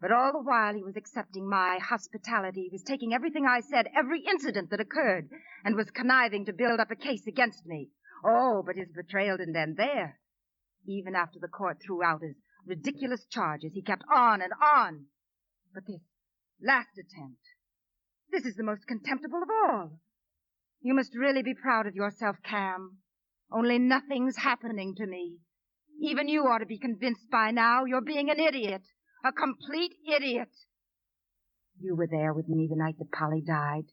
But all the while he was accepting my hospitality, he was taking everything I said, every incident that occurred, and was conniving to build up a case against me. Oh, but his betrayal didn't end there. Even after the court threw out his ridiculous charges, he kept on and on. But this last attempt, this is the most contemptible of all. You must really be proud of yourself, Cam. Only nothing's happening to me. Even you ought to be convinced by now you're being an idiot. A complete idiot. You were there with me the night that Polly died.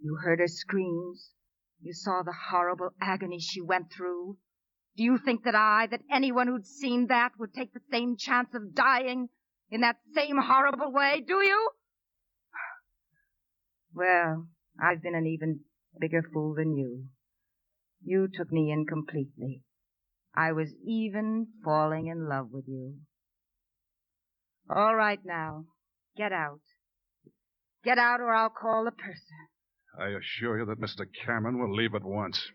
You heard her screams. You saw the horrible agony she went through. Do you think that anyone who'd seen that would take the same chance of dying in that same horrible way? Do you? Well, I've been an even bigger fool than you. You took me in completely. I was even falling in love with you. All right now, get out. Get out or I'll call the purser. I assure you that Mr. Cameron will leave at once.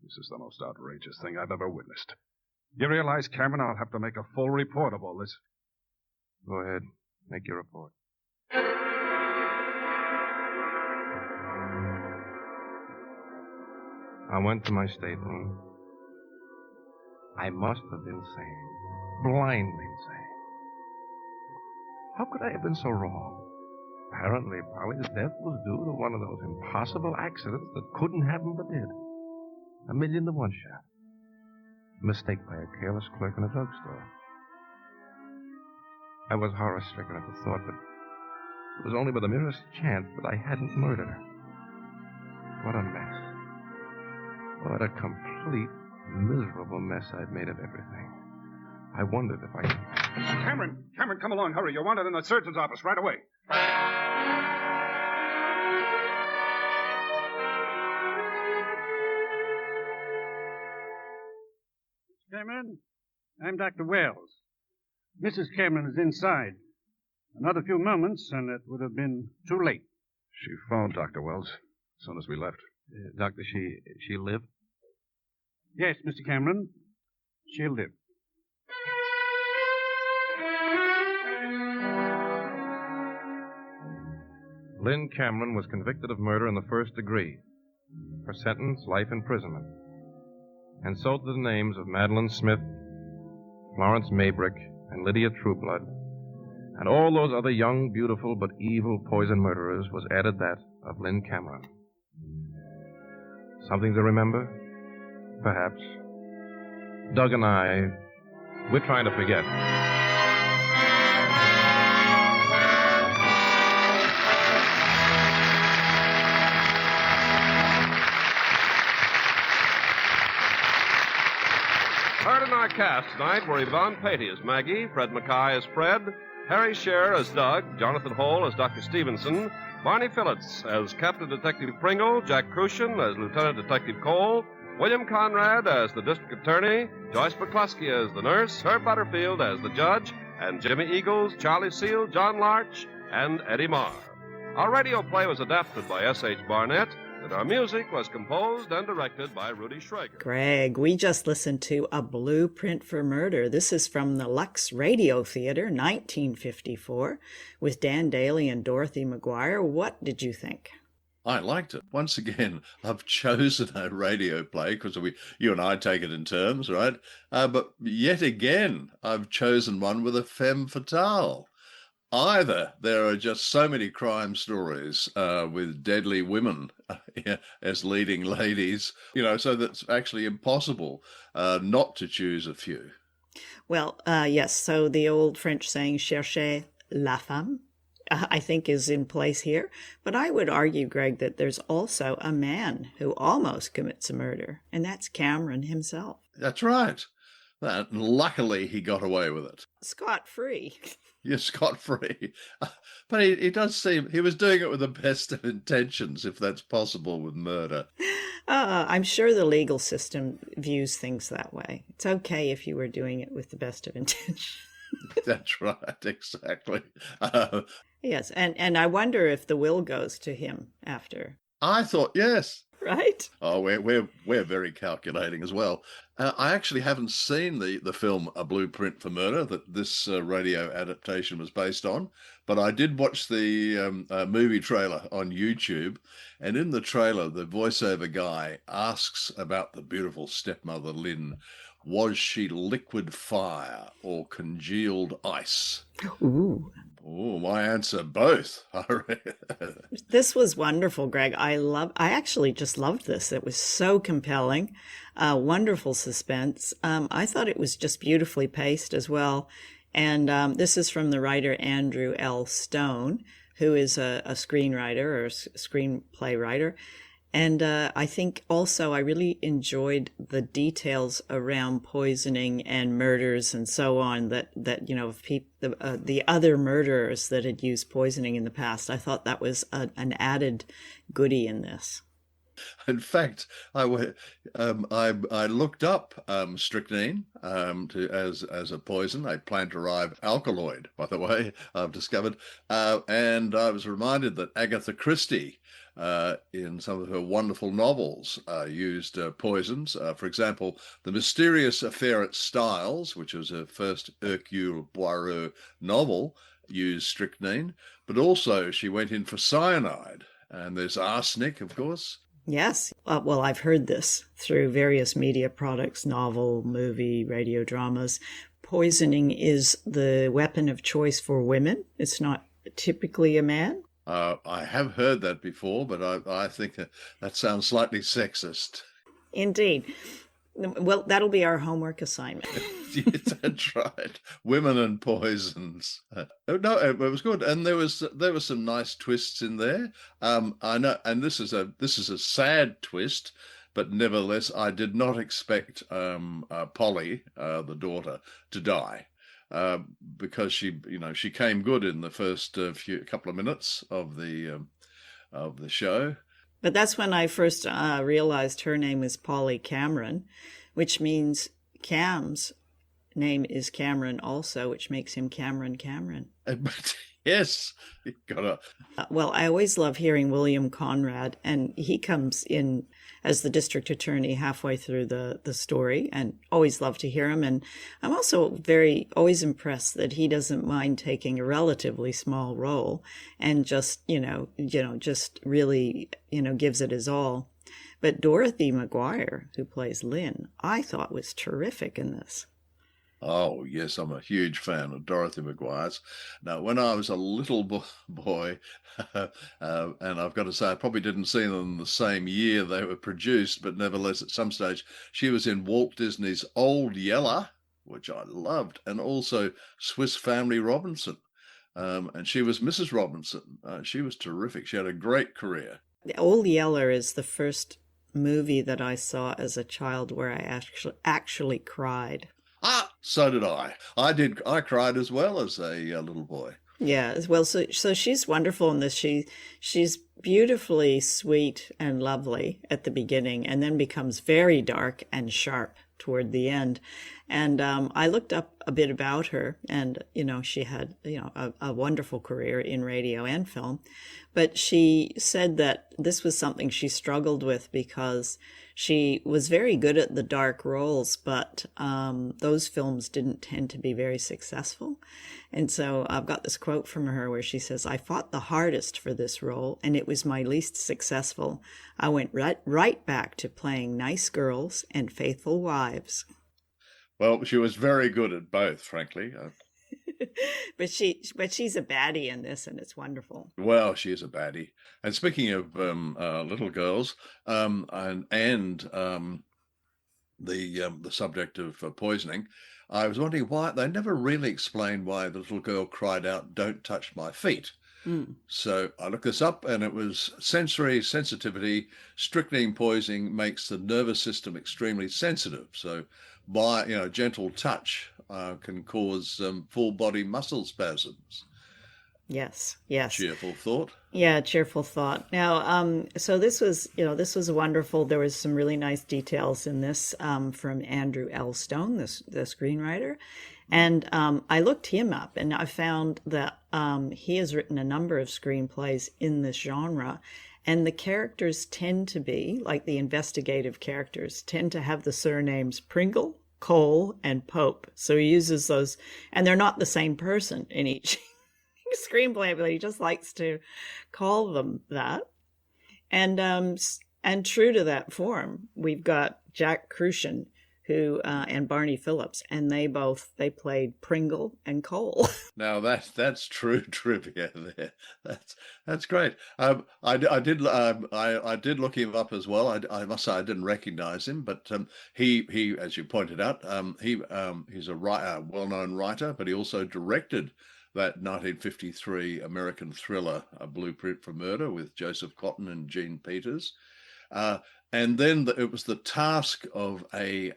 This is the most outrageous thing I've ever witnessed. You realize, Cameron, I'll have to make a full report of all this. Go ahead. Make your report. I went to my stateroom. I must have been sane. Blindly insane. How could I have been so wrong? Apparently, Polly's death was due to one of those impossible accidents that couldn't happen but did. 1,000,000 to 1 shot. A mistake by a careless clerk in a drugstore. I was horror-stricken at the thought that it was only by the merest chance that I hadn't murdered her. What a mess. What a complete, miserable mess I'd made of everything. I wondered if I... Cameron, come along, hurry. You're wanted in the surgeon's office right away. Cameron, I'm Dr. Wells. Mrs. Cameron is inside. Another few moments, and it would have been too late. She phoned Dr. Wells as soon as we left. Doctor, she lived? Yes, Mr. Cameron. She'll live. Lynn Cameron was convicted of murder in the 1st degree. Her sentence, life imprisonment. And so to the names of Madeline Smith, Florence Maybrick, and Lydia Trueblood, and all those other young, beautiful, but evil poison murderers was added that of Lynn Cameron. Something to remember? Perhaps. Doug and I, we're trying to forget. Heard in our cast tonight were Yvonne Patey as Maggie, Fred Mackay as Fred, Harry Scher as Doug, Jonathan Hole as Dr. Stevenson, Barney Phillips as Captain Detective Pringle, Jack Kruschen as Lieutenant Detective Cole, William Conrad as the District Attorney, Joyce McCluskey as the nurse, Herb Butterfield as the judge, and Jimmy Eagles, Charlie Seal, John Larch, and Eddie Marr. Our radio play was adapted by S.H. Barnett, and our music was composed and directed by Rudy Schrager. Greg, we just listened to A Blueprint for Murder. This is from the Lux Radio Theatre, 1954, with Dan Dailey and Dorothy McGuire. What did you think? I liked it. Once again, I've chosen a radio play because you and I take it in terms, right? But yet again, I've chosen one with a femme fatale. Either there are just so many crime stories with deadly women as leading ladies, so that's actually impossible not to choose a few. Well, yes, so the old French saying, cherchez la femme, I think is in place here. But I would argue, Greg, that there's also a man who almost commits a murder, and that's Cameron himself. That's right. And luckily, he got away with it. Scot-free. You're scot-free. But he does seem he was doing it with the best of intentions, if that's possible with murder. I'm sure the legal system views things that way. It's okay if you were doing it with the best of intentions. That's right, exactly. Yes, and I wonder if the will goes to him after. I thought, yes. Right? Oh, we're very calculating as well. I actually haven't seen the film A Blueprint for Murder that this radio adaptation was based on, but I did watch the movie trailer on YouTube, and in the trailer, the voiceover guy asks about the beautiful stepmother Lynn. Was she liquid fire or congealed ice? Ooh. Oh, my answer, both. This was wonderful, Greg. I actually just loved this. It was so compelling, wonderful suspense. I thought it was just beautifully paced as well. And this is from the writer Andrew L. Stone, who is a screenwriter or a screenplay writer. And I think also I really enjoyed the details around poisoning and murders and so on that the other murderers that had used poisoning in the past. I thought that was an added goodie in this. In fact, I looked up strychnine as a poison, a plant-derived alkaloid, by the way, I've discovered. And I was reminded that Agatha Christie, in some of her wonderful novels, used poisons. For example, The Mysterious Affair at Styles, which was her first Hercule Poirot novel, used strychnine. But also she went in for cyanide. And there's arsenic, of course. Yes. Well, I've heard this through various media products, novel, movie, radio dramas. Poisoning is the weapon of choice for women. It's not typically a man. I have heard that before, but I think that sounds slightly sexist. Indeed. Well, that'll be our homework assignment. Yes, that's right. Women and poisons. No, it was good, and there were some nice twists in there. I know, and this is a sad twist, but nevertheless, I did not expect Polly, the daughter, to die. Because she came good in the first couple of minutes of the show. But that's when I first realized her name is Polly Cameron, which means Cam's name is Cameron also, which makes him Cameron. Yes, you gotta. Well, I always love hearing William Conrad, and he comes in as the district attorney halfway through the story, and always love to hear him. And I'm also always impressed that he doesn't mind taking a relatively small role and just really, gives it his all. But Dorothy McGuire, who plays Lynn, I thought was terrific in this. Oh, yes, I'm a huge fan of Dorothy McGuire's. Now, when I was a little boy, and I've got to say, I probably didn't see them the same year they were produced, but nevertheless, at some stage, she was in Walt Disney's Old Yeller, which I loved, and also Swiss Family Robinson. And she was Mrs. Robinson. She was terrific. She had a great career. The Old Yeller is the first movie that I saw as a child where I actually cried. Ah, so did I. I did. I cried as well as a little boy. Yeah, well, so she's wonderful in this. She's beautifully sweet and lovely at the beginning, and then becomes very dark and sharp toward the end. And I looked up a bit about her, and she had a wonderful career in radio and film, but she said that this was something she struggled with because she was very good at the dark roles, but those films didn't tend to be very successful. And so I've got this quote from her where she says, "I fought the hardest for this role, and it was my least successful. I went right back to playing nice girls and faithful wives." Well, she was very good at both, frankly. But she's a baddie in this, and it's wonderful. Well, she is a baddie. And speaking of little girls, and the subject of poisoning, I was wondering why they never really explained why the little girl cried out, "Don't touch my feet." Mm. So I looked this up, and it was sensory sensitivity. Strychnine poisoning makes the nervous system extremely sensitive. So by gentle touch can cause full body muscle spasms. Yes. Cheerful thought. Yeah, cheerful thought. Now, so this was wonderful. There was some really nice details in this from Andrew L. Stone, the screenwriter. And I looked him up, and I found that He has written a number of screenplays in this genre, and the characters tend to be, like the investigative characters, tend to have the surnames Pringle, Cole, and Pope. So he uses those, and they're not the same person in each screenplay, but he just likes to call them that. And true to that form, we've got Jack Kruschen, who and Barney Phillips, and they played Pringle and Cole. Now that's true trivia there. That's great. I did look him up as well. I must say I didn't recognize him, but he as you pointed out, he's a well-known writer, but he also directed that 1953 American thriller, A Blueprint for Murder, with Joseph Cotten and Gene Peters. And then it was the task of a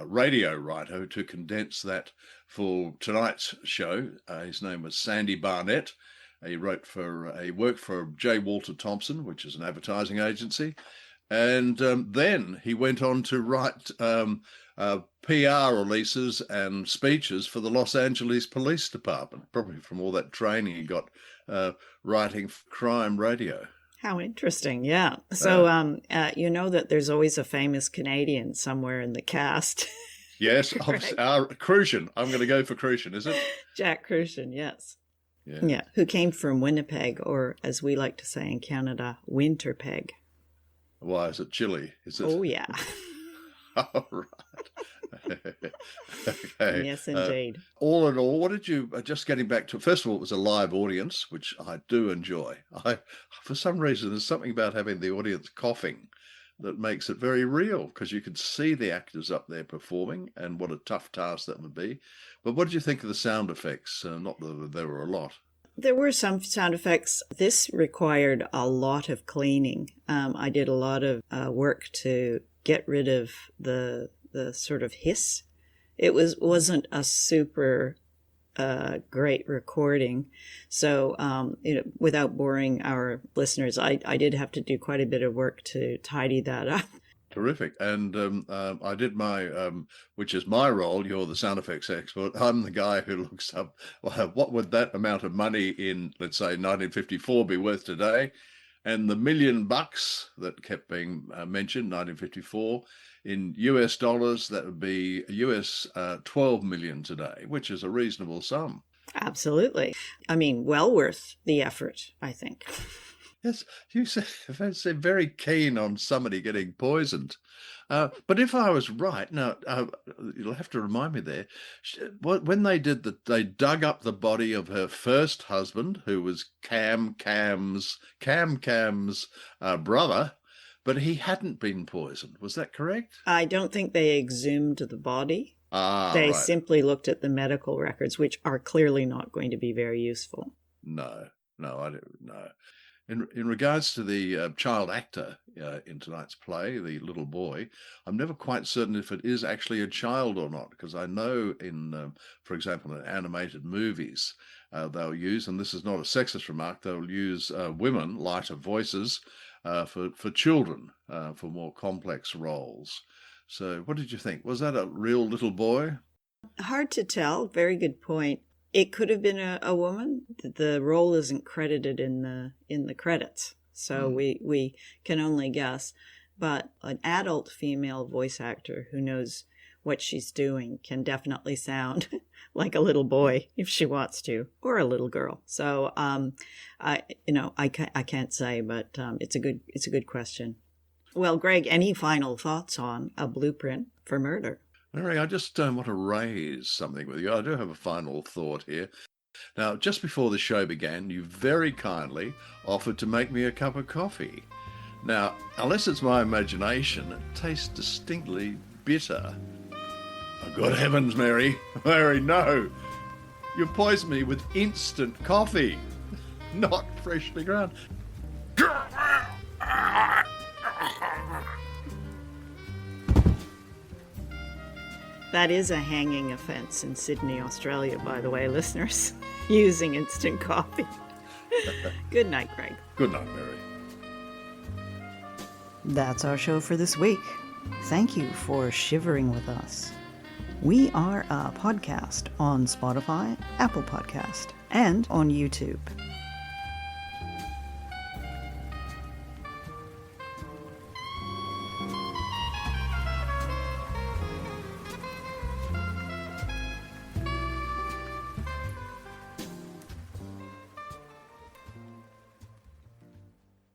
radio writer to condense that for tonight's show. His name was Sandy Barnett. He worked for J. Walter Thompson, which is an advertising agency. And then he went on to write PR releases and speeches for the Los Angeles Police Department, probably from all that training he got writing crime radio. How interesting, yeah. So, you know that there's always a famous Canadian somewhere in the cast. Yes, Kruschen. I'm going to go for Kruschen, is it? Jack Kruschen, yes. Yeah, who came from Winnipeg, or as we like to say in Canada, Winterpeg. Why, is it chilly? Is it? Oh, yeah. All right. Okay. Yes, indeed. All in all, what did you, just getting back to, first of all, it was a live audience, which I do enjoy. For some reason, there's something about having the audience coughing that makes it very real, because you could see the actors up there performing, and what a tough task that would be. But what did you think of the sound effects? Not that there were a lot. There were some sound effects. This required a lot of cleaning. I did a lot of work to get rid of the sort of hiss. It wasn't a super great recording. So, without boring our listeners, I did have to do quite a bit of work to tidy that up. Terrific. And I did my, which is my role, you're the sound effects expert. I'm the guy who looks up, well, what would that amount of money in, let's say, 1954 be worth today? And the $1 million that kept being mentioned, 1954, in US dollars, that would be US 12 million today, which is a reasonable sum. Absolutely. I mean, well worth the effort, I think. Yes, you said very keen on somebody getting poisoned. But if I was right, now you'll have to remind me there. When they dug up the body of her first husband, who was Cam's brother, but he hadn't been poisoned. Was that correct? I don't think they exhumed the body. They simply looked at the medical records, which are clearly not going to be very useful. No, I don't know. In regards to the child actor in tonight's play, the little boy, I'm never quite certain if it is actually a child or not, because I know in, for example, in animated movies, they'll use, and this is not a sexist remark, they'll use women, lighter voices, for children, for more complex roles. So what did you think? Was that a real little boy? Hard to tell. Very good point. It could have been a woman. The role isn't credited in the credits, so we can only guess. But an adult female voice actor who knows what she's doing can definitely sound like a little boy if she wants to, or a little girl. So I can't say, but it's a good question. Well, Greg, any final thoughts on A Blueprint for Murder? Mary, I just want to raise something with you. I do have a final thought here. Now, just before the show began, you very kindly offered to make me a cup of coffee. Now, unless it's my imagination, it tastes distinctly bitter. Oh, good heavens, Mary. Mary, no. You poisoned me with instant coffee, not freshly ground. That is a hanging offence in Sydney, Australia, by the way, listeners, using instant coffee. Good night, Greg. Good night, Mary. That's our show for this week. Thank you for shivering with us. We are a podcast on Spotify, Apple Podcast, and on YouTube.